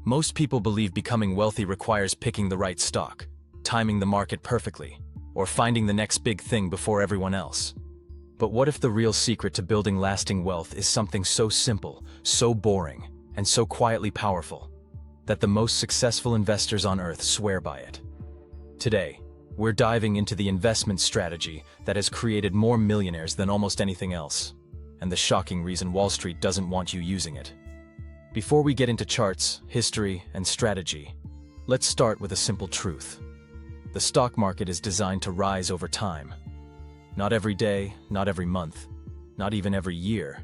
Most people believe becoming wealthy requires picking the right stock, timing the market perfectly, or finding the next big thing before everyone else. But what if the real secret to building lasting wealth is something so simple, so boring, and so quietly powerful, that the most successful investors on earth swear by it? Today, we're diving into the investment strategy that has created more millionaires than almost anything else, and the shocking reason Wall Street doesn't want you using it. Before we get into charts, history, and strategy, let's start with a simple truth. The stock market is designed to rise over time. Not every day, not every month, not even every year,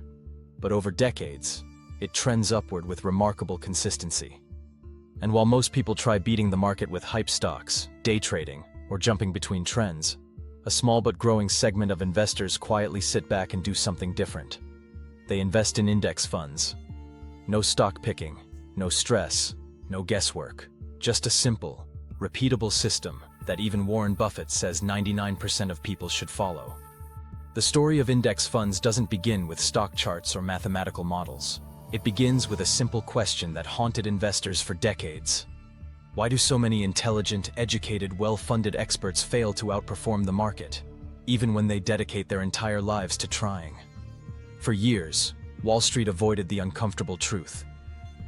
but over decades, it trends upward with remarkable consistency. And while most people try beating the market with hype stocks, day trading, or jumping between trends, a small but growing segment of investors quietly sit back and do something different. They invest in index funds. No stock picking, no stress, no guesswork, just a simple, repeatable system that even Warren Buffett says 99% of people should follow. The story of index funds doesn't begin with stock charts or mathematical models. It begins with a simple question that haunted investors for decades. Why do so many intelligent, educated, well-funded experts fail to outperform the market, even when they dedicate their entire lives to trying? For years, Wall Street avoided the uncomfortable truth,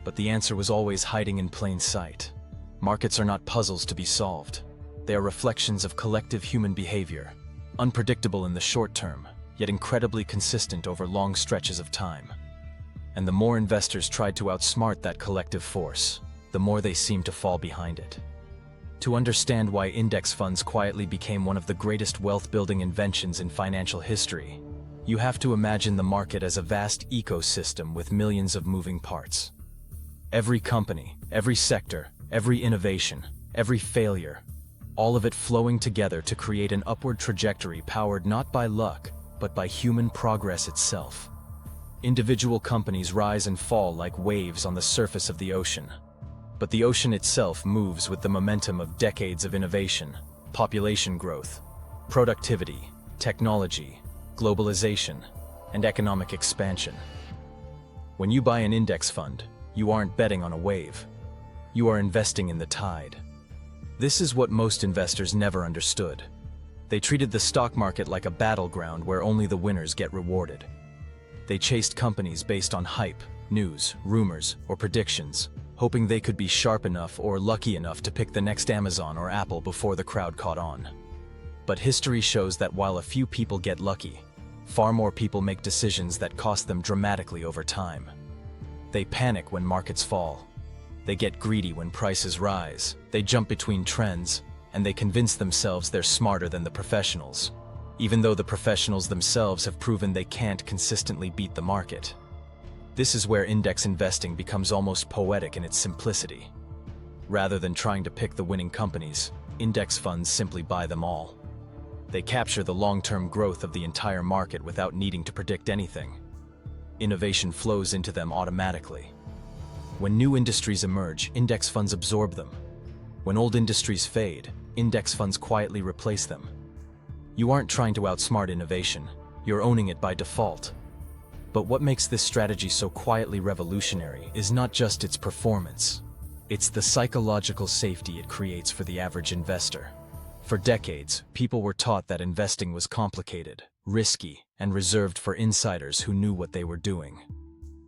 but the answer was always hiding in plain sight. Markets are not puzzles to be solved. They are reflections of collective human behavior, unpredictable in the short term, yet incredibly consistent over long stretches of time. And the more investors tried to outsmart that collective force, the more they seemed to fall behind it. To understand why index funds quietly became one of the greatest wealth-building inventions in financial history, you have to imagine the market as a vast ecosystem with millions of moving parts. Every company, every sector, every innovation, every failure, all of it flowing together to create an upward trajectory powered not by luck, but by human progress itself. Individual companies rise and fall like waves on the surface of the ocean. But the ocean itself moves with the momentum of decades of innovation, population growth, productivity, technology, globalization, and economic expansion. When you buy an index fund, you aren't betting on a wave. You are investing in the tide. This is what most investors never understood. They treated the stock market like a battleground where only the winners get rewarded. They chased companies based on hype, news, rumors, or predictions, hoping they could be sharp enough or lucky enough to pick the next Amazon or Apple before the crowd caught on. But history shows that while a few people get lucky, far more people make decisions that cost them dramatically over time. They panic when markets fall. They get greedy when prices rise. They jump between trends, and they convince themselves they're smarter than the professionals, even though the professionals themselves have proven they can't consistently beat the market. This is where index investing becomes almost poetic in its simplicity. Rather than trying to pick the winning companies, index funds simply buy them all. They capture the long-term growth of the entire market without needing to predict anything. Innovation flows into them automatically. When new industries emerge, index funds absorb them. When old industries fade, index funds quietly replace them. You aren't trying to outsmart innovation, you're owning it by default. But what makes this strategy so quietly revolutionary is not just its performance. It's the psychological safety it creates for the average investor. For decades, people were taught that investing was complicated, risky, and reserved for insiders who knew what they were doing.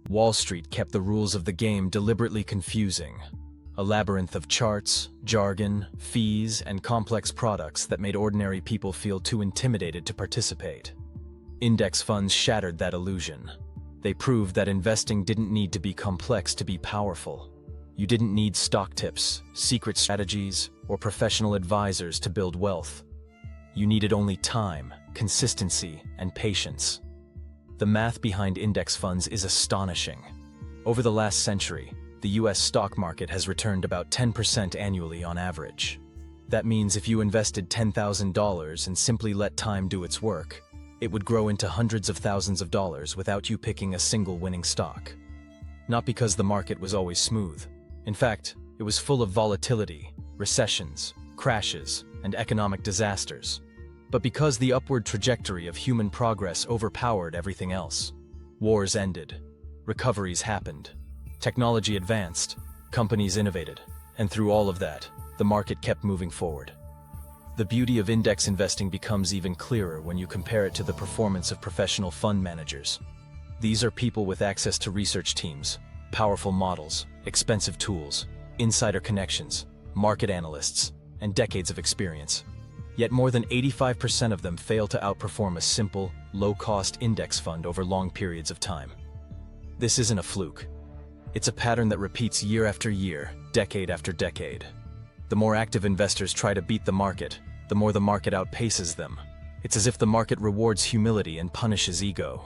Wall Street kept the rules of the game deliberately confusing, a labyrinth of charts, jargon, fees, and complex products that made ordinary people feel too intimidated to participate. Index funds shattered that illusion. They proved that investing didn't need to be complex to be powerful. You didn't need stock tips, secret strategies, or professional advisors to build wealth. You needed only time, consistency, and patience. The math behind index funds is astonishing. Over the last century, the US stock market has returned about 10% annually on average. That means if you invested $10,000 and simply let time do its work, it would grow into hundreds of thousands of dollars without you picking a single winning stock. Not because the market was always smooth. In fact, it was full of volatility, recessions, crashes, and economic disasters. But because the upward trajectory of human progress overpowered everything else. Wars ended. Recoveries happened. Technology advanced. companies innovated, and through all of that, the market kept moving forward. The beauty of index investing becomes even clearer when you compare it to the performance of professional fund managers. These are people with access to research teams, powerful models, expensive tools, insider connections, market analysts, and decades of experience. Yet more than 85% of them fail to outperform a simple, low-cost index fund over long periods of time. This isn't a fluke. It's a pattern that repeats year after year, decade after decade. The more active investors try to beat the market, the more the market outpaces them. It's as if the market rewards humility and punishes ego.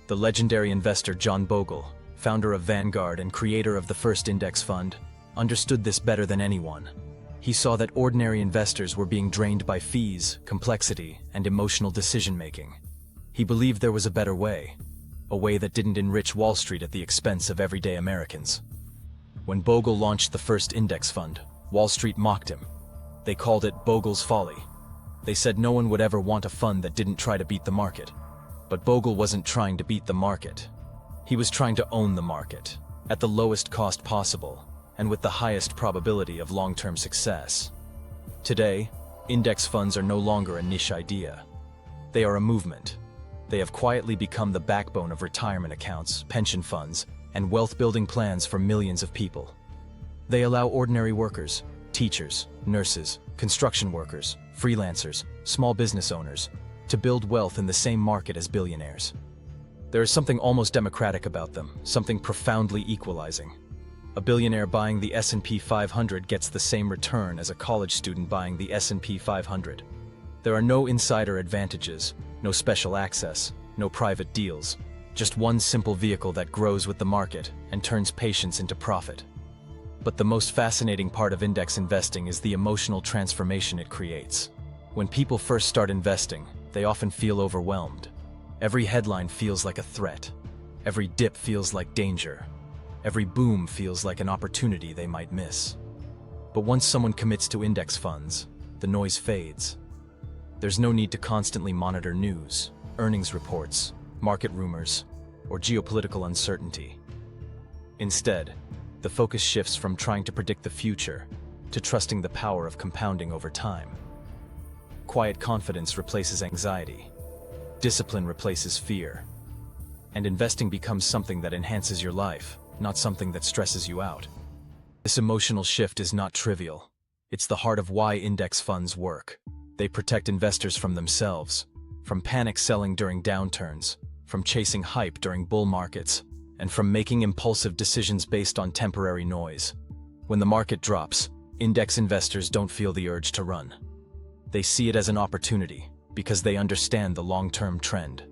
The legendary investor John Bogle, founder of Vanguard and creator of the first index fund, understood this better than anyone. He saw that ordinary investors were being drained by fees, complexity, and emotional decision-making. He believed there was a better way, a way that didn't enrich Wall Street at the expense of everyday Americans. When Bogle launched the first index fund, Wall Street mocked him. They called it Bogle's folly. They said no one would ever want a fund that didn't try to beat the market. But Bogle wasn't trying to beat the market. He was trying to own the market, at the lowest cost possible, and with the highest probability of long-term success. Today, index funds are no longer a niche idea. They are a movement. They have quietly become the backbone of retirement accounts, pension funds, and wealth-building plans for millions of people. They allow ordinary workers, teachers, nurses, construction workers, freelancers, small business owners, to build wealth in the same market as billionaires. There is something almost democratic about them, something profoundly equalizing. A billionaire buying the S&P 500 gets the same return as a college student buying the S&P 500. There are no insider advantages, no special access, no private deals, just one simple vehicle that grows with the market and turns patience into profit. But the most fascinating part of index investing is the emotional transformation it creates. When people first start investing, they often feel overwhelmed. Every headline feels like a threat. Every dip feels like danger. Every boom feels like an opportunity they might miss. But once someone commits to index funds, the noise fades. There's no need to constantly monitor news, earnings reports, market rumors, or geopolitical uncertainty. Instead, the focus shifts from trying to predict the future to trusting the power of compounding over time. Quiet confidence replaces anxiety. Discipline replaces fear. And investing becomes something that enhances your life, not something that stresses you out. This emotional shift is not trivial. It's the heart of why index funds work. They protect investors from themselves, from panic selling during downturns, from chasing hype during bull markets, and from making impulsive decisions based on temporary noise. When the market drops, index investors don't feel the urge to run. They see it as an opportunity because they understand the long-term trend.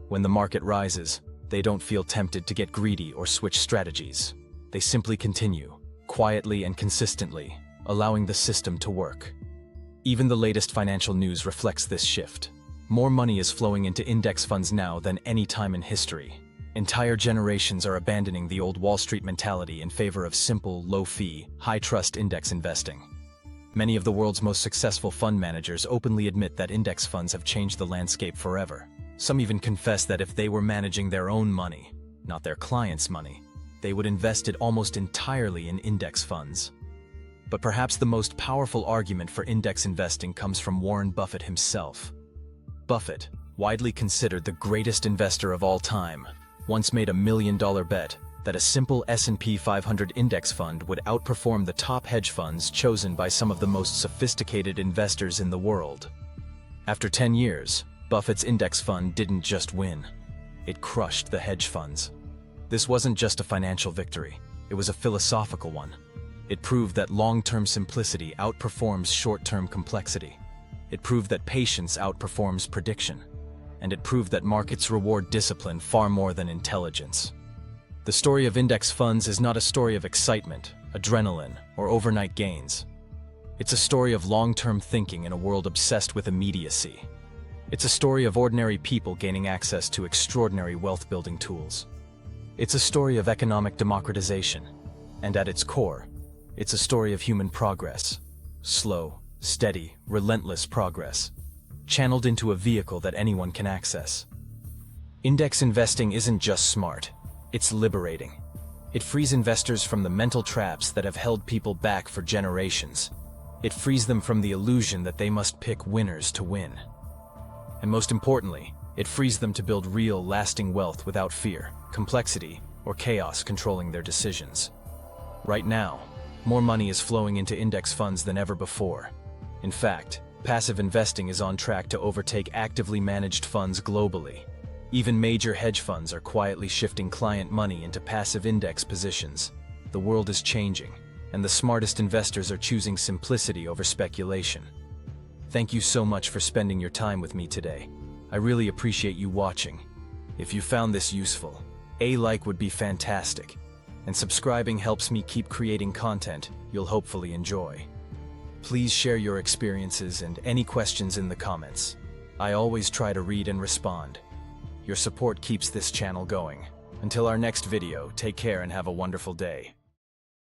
When the market rises, they don't feel tempted to get greedy or switch strategies. They simply continue, quietly and consistently, allowing the system to work. Even the latest financial news reflects this shift. More money is flowing into index funds now than any time in history. Entire generations are abandoning the old Wall Street mentality in favor of simple, low-fee, high-trust index investing. Many of the world's most successful fund managers openly admit that index funds have changed the landscape forever. Some even confess that if they were managing their own money, not their clients' money, they would invest it almost entirely in index funds. But perhaps the most powerful argument for index investing comes from Warren Buffett himself. Buffett, widely considered the greatest investor of all time, once made $1 million bet that a simple S&P 500 index fund would outperform the top hedge funds chosen by some of the most sophisticated investors in the world. After 10 years, Buffett's index fund didn't just win. It crushed the hedge funds. This wasn't just a financial victory, it was a philosophical one. It proved that long-term simplicity outperforms short-term complexity. It proved that patience outperforms prediction. And it proved that markets reward discipline far more than intelligence. The story of index funds is not a story of excitement, adrenaline, or overnight gains. It's a story of long-term thinking in a world obsessed with immediacy. It's a story of ordinary people gaining access to extraordinary wealth-building tools. It's a story of economic democratization, and at its core, it's a story of human progress. Slow, steady, relentless progress, channeled into a vehicle that anyone can access. Index investing isn't just smart, it's liberating. It frees investors from the mental traps that have held people back for generations. It frees them from the illusion that they must pick winners to win. And most importantly, it frees them to build real, lasting wealth without fear, complexity, or chaos controlling their decisions. Right now, more money is flowing into index funds than ever before. In fact, passive investing is on track to overtake actively managed funds globally. Even major hedge funds are quietly shifting client money into passive index positions. The world is changing, and the smartest investors are choosing simplicity over speculation. Thank you so much for spending your time with me today. I really appreciate you watching. If you found this useful, a like would be fantastic, and subscribing helps me keep creating content you'll hopefully enjoy. Please share your experiences and any questions in the comments. I always try to read and respond. Your support keeps this channel going. Until our next video, take care and have a wonderful day.